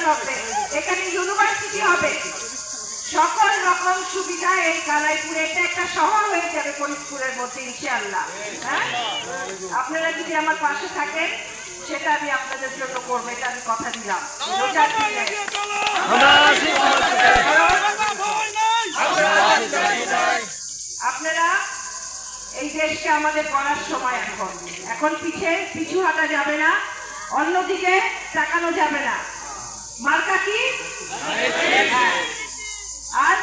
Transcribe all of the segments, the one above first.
Development, এখানে university হবে, সকল রকম সুবিধা এই কালাইপুরে, এটা একটা শহর হয়ে যাবে ফরিদপুরের মধ্যে ইনশাআল্লাহ। হ্যাঁ, আপনারা যদি আমার পাশে থাকেন সেটা আমি আপনাদের জন্য করবো, এটা আমি কথা দিলাম। আপনারা এই দেশকে আমাদের করার সময় এখন পিছু হাঁটা যাবে না, অন্যদিকে তাকানো যাবে না। মার্কা কি? আর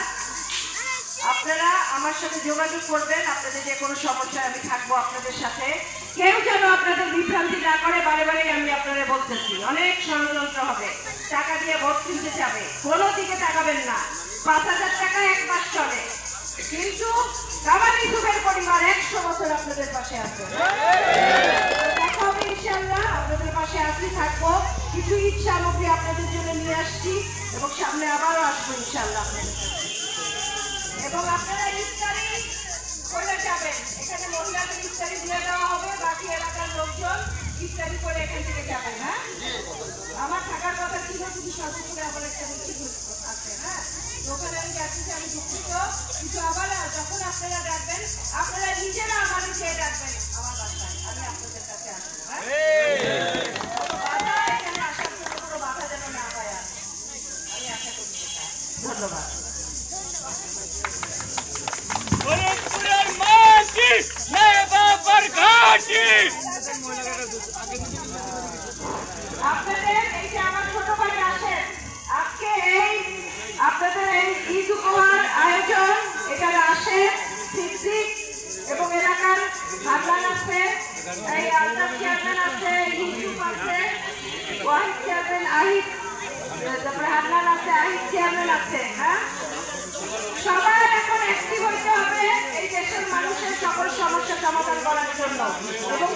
আপনারা আমার সাথে যোগাযোগ করবেন, আপনাদের যে কোনো সমস্যায় আমি থাকবো আপনাদের সাথে। কেউ যেন আপনাদের বিভ্রান্তি না করে, বারে বারে আমি আপনাদের বলতেছি, অনেক ষড়যন্ত্র হবে, টাকা দিয়ে ভোট কিনতে যাবে, কোনো দিকে তাকাবেন না। ৫,০০০ টাকা এক মাস চলে, কিন্তু কামাল ইউসুফের পরিবার ১০০ বছর আপনাদের পাশে আছে। দেখা হবে ইনশাআল্লাহ, আপনাদের পাশে আসি, থাকবো। কিছু ঈদ সামগ্রী আপনাদের জন্য নিয়ে আসছি এবং সামনে আবারও আসবো ইনশাআল্লাহ আপনাদের কাছে। এবং আপনারা ইফতারি করে যাবেন, এখানে মহিলাদের ইফতারি দিয়ে দেওয়া হবে, বাকি এলাকার লোকজন ইফতারি করে এখান থেকে যাবেন। হ্যাঁ, আমার থাকার কথা ছিল কিন্তু সর্বোপরি আমার একটা বেশি আছে। হ্যাঁ, ওখানে আমি যাচ্ছি, আমি দুঃখিত, কিন্তু আবার যখন আপনারা ডাকবেন, আপনারা নিজেরা আমার চেয়ে ডাকবেন আমার বাসায়, আমি আপনাদের কাছে আসবো। হ্যাঁ, এখানে আসার জন্য কোনো বাধা যেন না হয়, আমি আশা করি। ধন্যবাদ। আপনাদের এই যে আমার ছোট ভাই আসেন, আজকে এই আপনাদের এই ঈদ উপহার আয়োজন, এখানে আসে সিদ্দিক এবং এলাকার হাদলান আছে, এই আলতাফ চেয়ারম্যান আছে, ইউসুফ আছে, ওয়াহিদ চেয়ারম্যান, আহিদ, তারপরে হাদলান আছে, আহিদ চেয়ারম্যান আছে। হ্যাঁ, সবাই এখন অ্যাক্টিভ হইতে হবে এই দেশের মানুষের সকল সমস্যা সমাধান করার জন্য এবং